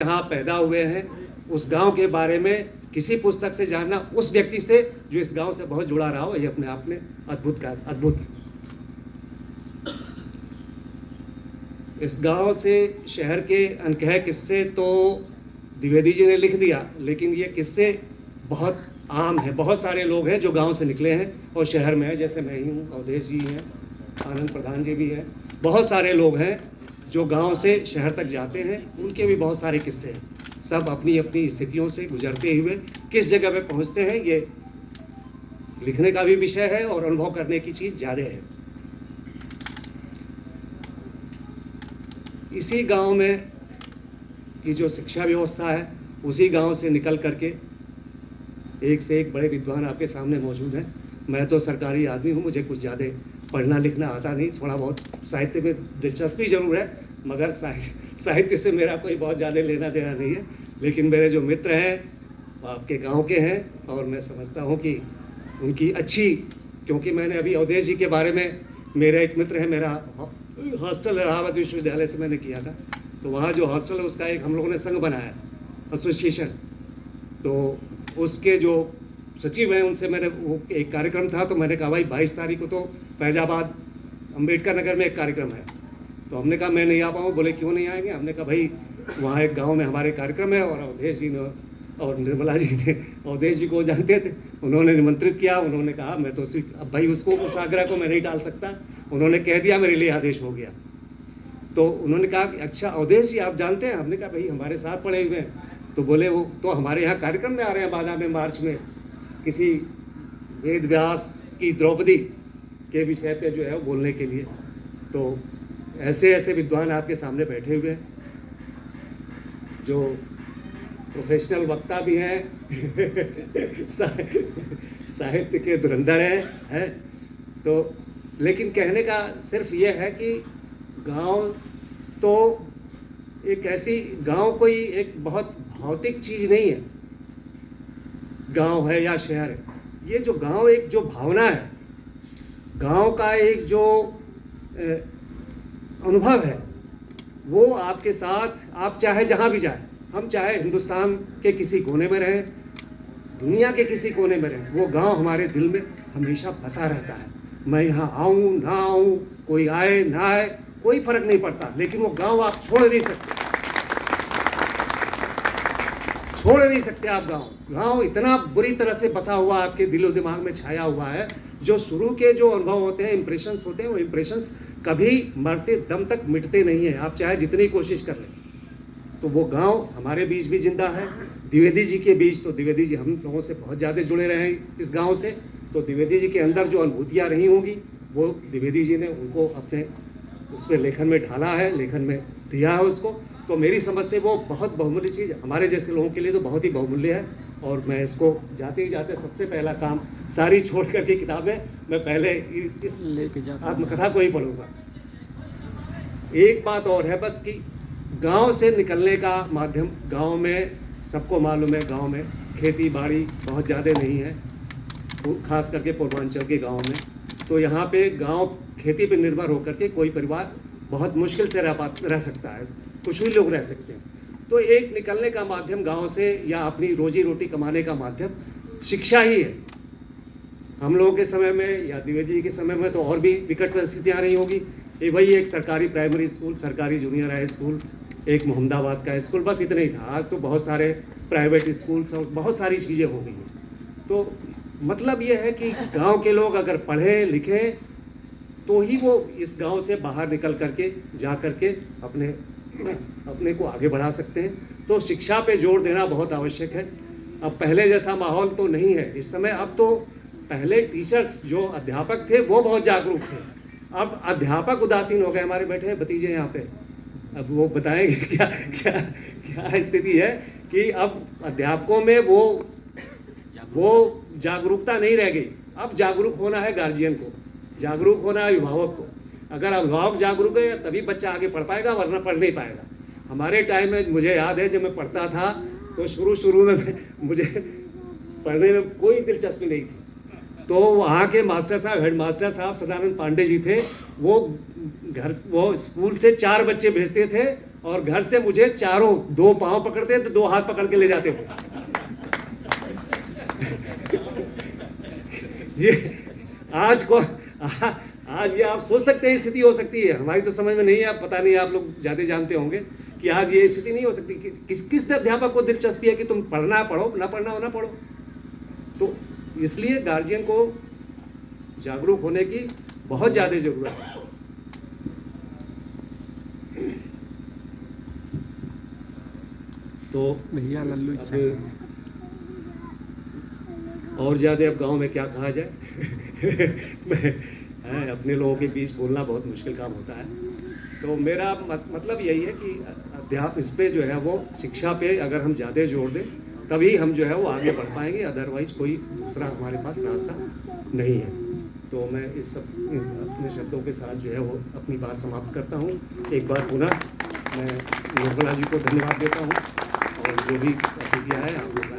जहाँ पैदा हुए हैं उस गांव के बारे में किसी पुस्तक से जानना, उस व्यक्ति से जो इस गांव से बहुत जुड़ा रहा हो, ये अपने आप में अद्भुत है। इस गांव से शहर के अनकहे किस्से तो द्विवेदी जी ने लिख दिया, लेकिन ये किस्से बहुत आम है। बहुत सारे लोग हैं जो गांव से निकले हैं और शहर में हैं, जैसे मैं ही हूँ, अवधेश जी हैं, आनंद प्रधान जी भी हैं। बहुत सारे लोग हैं जो गांव से शहर तक जाते हैं, उनके भी बहुत सारे किस्से हैं। सब अपनी अपनी स्थितियों से गुजरते हुए किस जगह पे पहुंचते हैं, ये लिखने का भी विषय है और अनुभव करने की चीज़ ज़्यादा है। इसी गांव में की जो शिक्षा व्यवस्था है, उसी गांव से निकल करके एक से एक बड़े विद्वान आपके सामने मौजूद हैं। मैं तो सरकारी आदमी हूँ, मुझे कुछ ज़्यादा पढ़ना लिखना आता नहीं, थोड़ा बहुत साहित्य में दिलचस्पी जरूर है, मगर साहित्य से मेरा कोई बहुत ज़्यादा लेना देना नहीं है। लेकिन मेरे जो मित्र हैं वो आपके गांव के हैं और मैं समझता हूँ कि उनकी अच्छी, क्योंकि मैंने अभी अवधेश जी के बारे में, मेरा एक मित्र है, मेरा हॉस्टल इलाहाबाद विश्वविद्यालय से मैंने किया था, तो वहाँ जो हॉस्टल है उसका एक हम लोगों ने संघ बनाया, एसोसिएशन। तो उसके जो सचिव हैं उनसे मैंने, वो एक कार्यक्रम था, तो मैंने कहा भाई 22 तारीख को तो फैजाबाद अम्बेडकर नगर में एक कार्यक्रम है। तो हमने कहा मैं नहीं आ पाऊँ। बोले क्यों नहीं आएंगे? हमने कहा भाई वहाँ एक गांव में हमारे कार्यक्रम है और अवधेश जी ने और निर्मला जी ने, अवधेश जी को जानते थे, उन्होंने निमंत्रित किया। उन्होंने कहा मैं तो अब भाई उसको, उस आग्रह को मैं नहीं टाल सकता, उन्होंने कह दिया, मेरे लिए आदेश हो गया। तो उन्होंने कहा कि अच्छा अवधेश जी आप जानते हैं? हमने कहा भाई हमारे साथ पढ़े हुए हैं। तो बोले वो तो हमारे यहाँ कार्यक्रम में आ रहे हैं बादा में मार्च में, किसी वेद व्यास की द्रौपदी के विषय पे जो है वो बोलने के लिए। तो ऐसे ऐसे विद्वान आपके सामने बैठे हुए हैं जो प्रोफेशनल वक्ता भी हैं साहित्य के धुरंधर हैं। तो लेकिन कहने का सिर्फ ये है कि गांव तो एक ऐसी, गांव कोई एक बहुत भौतिक चीज़ नहीं है, गांव है या शहर है। ये जो गांव एक जो भावना है, गांव का एक जो अनुभव है, वो आपके साथ, आप चाहे जहाँ भी जाए, हम चाहे हिंदुस्तान के किसी कोने में रहें, दुनिया के किसी कोने में रहें, वो गांव हमारे दिल में हमेशा बसा रहता है। मैं यहाँ आऊँ ना आऊँ, कोई आए ना आए, कोई फर्क नहीं पड़ता, लेकिन वो गांव आप छोड़ नहीं सकते, छोड़ नहीं सकते आप गांव। गांव इतना बुरी तरह से बसा हुआ आपके दिलो दिमाग में छाया हुआ है, जो शुरू के जो अनुभव होते हैं, इंप्रेशंस होते हैं, वो इंप्रेशंस कभी मरते दम तक मिटते नहीं हैं, आप चाहे जितनी कोशिश कर लें। तो वो गांव हमारे बीच भी जिंदा है, द्विवेदी जी के बीच। तो द्विवेदी जी हम लोगों से बहुत ज़्यादा जुड़े रहे हैं इस गांव से, तो द्विवेदी जी के अंदर जो अनुभूतियाँ रही होंगी वो द्विवेदी जी ने उनको अपने उसमें लेखन में ढाला है, लेखन में दिया है उसको। तो मेरी समझ से वो बहुत बहुमूल्य चीज़ हमारे जैसे लोगों के लिए तो बहुत ही बहुमूल्य है। और मैं इसको जाते ही जाते सबसे पहला काम सारी छोड़ करके किताबें, मैं पहले इस आत्मकथा को ही पढ़ूंगा। एक बात और है बस कि गांव से निकलने का माध्यम, गांव में सबको मालूम है, गांव में खेती बाड़ी बहुत ज़्यादा नहीं है, खास करके पूर्वांचल के गांव में। तो यहाँ पे गांव खेती पर निर्भर होकर के कोई परिवार बहुत मुश्किल से रह सकता है, कुछ ही लोग रह सकते हैं। तो एक निकलने का माध्यम गांव से या अपनी रोजी रोटी कमाने का माध्यम शिक्षा ही है। हम लोगों के समय में या द्विवेदी जी के समय में तो और भी विकट परिस्थितियाँ रही होगी। ये वही एक सरकारी प्राइमरी स्कूल, सरकारी जूनियर हाई स्कूल, एक मोहम्मदाबाद का स्कूल, बस इतना ही था। आज तो बहुत सारे प्राइवेट स्कूल्स और बहुत सारी चीज़ें हो गई हैं। तो मतलब ये है कि गांव के लोग अगर पढ़ें लिखें तो ही वो इस गांव से बाहर निकल करके जा करके अपने को आगे बढ़ा सकते हैं। तो शिक्षा पे जोर देना बहुत आवश्यक है। अब पहले जैसा माहौल तो नहीं है इस समय। अब तो पहले टीचर्स जो अध्यापक थे वो बहुत जागरूक थे, अब अध्यापक उदासीन हो गए। हमारे बैठे हैं भतीजे यहाँ पे, अब वो बताएंगे क्या क्या क्या स्थिति है कि अब अध्यापकों में वो जागरूकता नहीं रह गई। अब जागरूक होना है गार्जियन को, जागरूक होना है अभिभावक को। अगर अभिभावक जागरूक है तभी बच्चा आगे पढ़ पाएगा, वरना पढ़ नहीं पाएगा। हमारे टाइम में मुझे याद है जब मैं पढ़ता था तो शुरू में मुझे पढ़ने में कोई दिलचस्पी नहीं थी। तो वहाँ के मास्टर साहब, हेड मास्टर साहब सदानंद पांडे जी थे, वो स्कूल से 4 बच्चे भेजते थे और घर से मुझे चारों 2 पाँव पकड़ते तो 2 हाथ पकड़ के ले जाते थे। ये आज ये आप सोच सकते हैं स्थिति हो सकती है, हमारी तो समझ में नहीं है, आप पता नहीं, आप लोग ज़्यादा जानते होंगे कि आज ये स्थिति नहीं हो सकती कि किस अध्यापक को दिलचस्पी है कि तुम पढ़ना पढ़ो, ना पढ़ना हो ना पढ़ो। तो इसलिए गार्जियन को जागरूक होने की बहुत ज़्यादा ज़रूरत है। तो भैया लल्लू और ज़्यादा अब गांव में क्या कहा जाए मैं अपने लोगों के बीच बोलना बहुत मुश्किल काम होता है। तो मेरा मतलब यही है कि अध्यापन इस पे जो है वो शिक्षा पे अगर हम ज़्यादा जोर दें तभी हम जो है वो आगे बढ़ पाएंगे, अदरवाइज कोई दूसरा हमारे पास रास्ता नहीं है। तो मैं इस सब अपने शब्दों के साथ जो है वो अपनी बात समाप्त करता हूँ। एक बार पुनः मैं निर्मला जी को धन्यवाद देता हूँ और जो भी अतिथि आए आप लोग